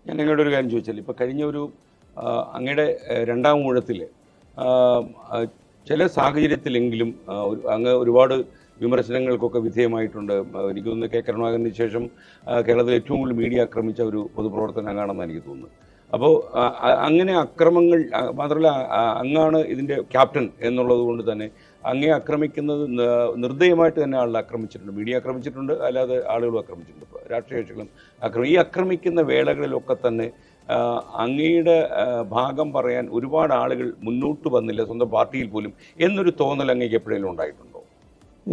ഞാൻ നിങ്ങളുടെ ഒരു കാര്യം ചോദിച്ചാൽ ഇപ്പോൾ കഴിഞ്ഞ ഒരു അങ്ങയുടെ രണ്ടാം ഊഴത്തിൽ ചില സാഹചര്യത്തിലെങ്കിലും അങ്ങ് ഒരുപാട് വിമർശനങ്ങൾക്കൊക്കെ വിധേയമായിട്ടുണ്ട്. എനിക്ക് തോന്നുന്നു കെ കരുണാകരന് ശേഷം കേരളത്തിൽ ഏറ്റവും കൂടുതൽ മീഡിയ ആക്രമിച്ച ഒരു പൊതുപ്രവർത്തനം അങ്ങാണെന്ന് എനിക്ക് തോന്നുന്നു. അപ്പോൾ അങ്ങനെ അക്രമങ്ങൾ മാത്രമല്ല, അങ്ങാണ് ഇതിൻ്റെ ക്യാപ്റ്റൻ എന്നുള്ളത് കൊണ്ട് തന്നെ അങ്ങേ ആക്രമിക്കുന്നത് നിർദ്ദയമായിട്ട് തന്നെ ആളുകൾ ആക്രമിച്ചിട്ടുണ്ട്. മീഡിയ ആക്രമിച്ചിട്ടുണ്ട്, അല്ലാതെ ആളുകളും ആക്രമിച്ചിട്ടുണ്ട്, രാഷ്ട്രീയ കക്ഷികളും ഈ ആക്രമിക്കുന്ന വേളകളിലൊക്കെ തന്നെ അങ്ങയുടെ ഭാഗം പറയാൻ ഒരുപാട് ആളുകൾ മുന്നോട്ട് വന്നില്ല, സ്വന്തം പാർട്ടിയിൽ പോലും എന്നൊരു തോന്നൽ അങ്ങേക്ക് എപ്പോഴെങ്കിലും ഉണ്ടായിട്ടുണ്ടോ?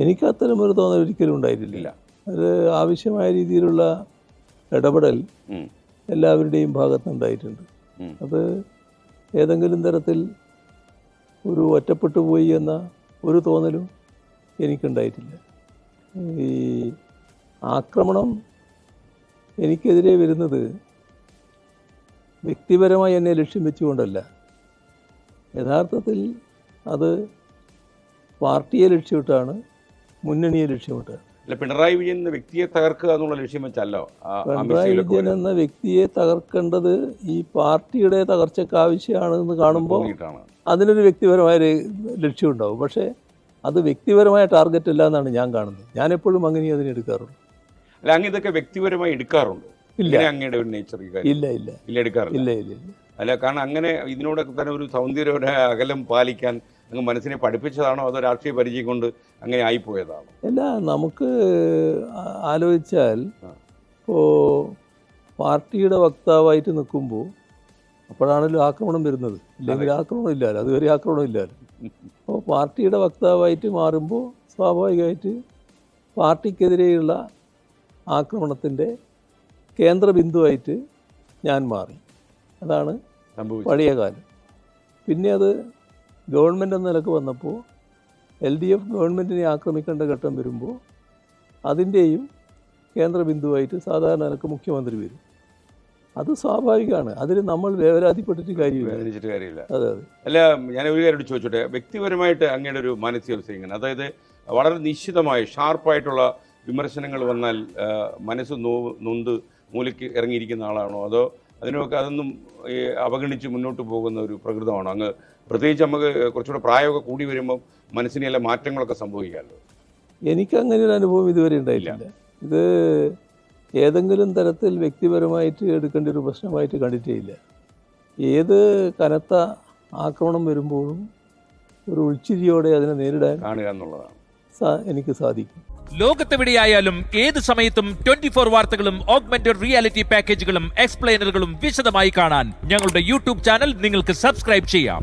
എനിക്ക് അത്തരം ഒരു തോന്നൽ ഒരിക്കലും ഉണ്ടായിട്ടില്ല. അത് ആവശ്യമായ രീതിയിലുള്ള ഇടപെടൽ എല്ലാവരുടെയും ഭാഗത്തുണ്ടായിട്ടുണ്ട്. അത് ഏതെങ്കിലും തരത്തിൽ ഒരു ഒറ്റപ്പെട്ടു പോയി എന്ന ഒരു തോന്നലും എനിക്കുണ്ടായിട്ടില്ല. ഈ ആക്രമണം എനിക്കെതിരെ വരുന്നത് വ്യക്തിപരമായി എന്നെ ലക്ഷ്യം വെച്ചുകൊണ്ടല്ല. യഥാർത്ഥത്തിൽ അത് പാർട്ടിയെ ലക്ഷ്യമിട്ടാണ്, മുന്നണിയെ ലക്ഷ്യമിട്ടാണ്. അല്ല, പിണറായി വിജയൻ എന്ന വ്യക്തിയെ തകർക്കുക എന്നുള്ള ലക്ഷ്യം വെച്ചല്ലോ. പിണറായി വിജയൻ എന്ന വ്യക്തിയെ തകർക്കേണ്ടത് ഈ പാർട്ടിയുടെ തകർച്ചയ്ക്ക് ആവശ്യമാണെന്ന് കാണുമ്പോൾ അതിനൊരു വ്യക്തിപരമായ ലക്ഷ്യം ഉണ്ടാവും. പക്ഷേ അത് വ്യക്തിപരമായ ടാർഗറ്റ് അല്ല എന്നാണ് ഞാൻ കാണുന്നത്. ഞാൻ എപ്പോഴും അങ്ങനെ അതിനെ എടുക്കാറുള്ളൂ. അല്ല, അങ്ങ് ഇതൊക്കെ വ്യക്തിപരമായി എടുക്കാറുണ്ട്? ഇല്ല, അങ്ങയുടെ ഒരു നേച്ചർ ഇല്ല ഇല്ല ഇല്ല എടുക്കാറില്ല. ഇല്ല ഇല്ല അല്ല, കാരണം അങ്ങനെ ഇതിനോടൊക്കെ തന്നെ ഒരു സൗന്ദര്യയുടെ അകലം പാലിക്കാൻ അങ്ങ് മനസ്സിനെ പഠിപ്പിച്ചതാണോ അതോ രാഷ്ട്രീയ പരിചയം കൊണ്ട് അങ്ങനെ ആയിപ്പോയതാണോ? അല്ല, നമുക്ക് ആലോചിച്ചാൽ ഇപ്പോൾ പാർട്ടിയുടെ വക്താവായിട്ട് നിൽക്കുമ്പോൾ അപ്പോഴാണല്ലോ ആക്രമണം വരുന്നത്. ഇല്ലെങ്കിൽ ആക്രമണം ഇല്ലല്ലോ, അതുവരെ ആക്രമണം ഇല്ലല്ലോ. അപ്പോൾ പാർട്ടിയുടെ വക്താവായിട്ട് മാറുമ്പോൾ സ്വാഭാവികമായിട്ട് പാർട്ടിക്കെതിരെയുള്ള ആക്രമണത്തിൻ്റെ കേന്ദ്രബിന്ദുവായിട്ട് ഞാൻ മാറി. അതാണ് പഴയ കാലം. പിന്നെ അത് ഗവൺമെൻറ് എന്ന നിലക്ക് വന്നപ്പോൾ LDF ഗവൺമെൻറ്റിനെ ആക്രമിക്കേണ്ട ഘട്ടം വരുമ്പോൾ അതിൻ്റെയും കേന്ദ്രബിന്ദുവായിട്ട് സാധാരണ നിലക്ക് മുഖ്യമന്ത്രി വരും. അത് സ്വാഭാവികമാണ്. അതിൽ നമ്മൾ വേവലാതിപ്പെട്ടിട്ട് കാര്യമില്ല. അതെ അതെ. അല്ല, ഞാൻ ഒരു കാര്യം ചോദിച്ചോട്ടെ, വ്യക്തിപരമായിട്ട് അങ്ങയുടെ ഒരു മാനസികാവസ്ഥ ഇങ്ങനെ, അതായത് വളരെ നിശ്ചിതമായി ഷാർപ്പായിട്ടുള്ള വിമർശനങ്ങൾ വന്നാൽ മനസ്സ് നൊന്ത് മൂലയ്ക്ക് ഇറങ്ങിയിരിക്കുന്ന ആളാണോ അതോ അതൊന്നും അവഗണിച്ച് മുന്നോട്ട് പോകുന്ന ഒരു പ്രകൃതമാണോ അങ്ങ്? പ്രത്യേകിച്ച് നമുക്ക് കുറച്ചുകൂടെ പ്രായമൊക്കെ കൂടി വരുമ്പോൾ മനസ്സിന് ചില മാറ്റങ്ങളൊക്കെ സംഭവിക്കാമല്ലോ. എനിക്കങ്ങനെ ഒരു അനുഭവം ഇതുവരെ ഉണ്ടായിട്ടില്ല. ഇത് ഏതെങ്കിലും തരത്തിൽ വ്യക്തിപരമായിട്ട് എടുക്കേണ്ട ഒരു പ്രശ്നമായിട്ട് കണ്ടിട്ടേ ഇല്ല. ഏത് കനത്ത ആക്രമണം വരുമ്പോഴും ഒരു ഉൾച്ചിരിയോടെ അതിനെ നേരിടാൻ കാണുക എന്നുള്ളതാണ് എനിക്ക് സാധിക്കും. ലോകത്തെവിടെയായാലും ഏത് സമയത്തും 24 വാർത്തകളും ഓഗ്മെന്റഡ് റിയാലിറ്റി പാക്കേജുകളും എക്സ്പ്ലെയിനറുകളും വിശദമായി കാണാൻ ഞങ്ങളുടെ യൂട്യൂബ് ചാനൽ നിങ്ങൾക്ക് സബ്സ്ക്രൈബ് ചെയ്യാം.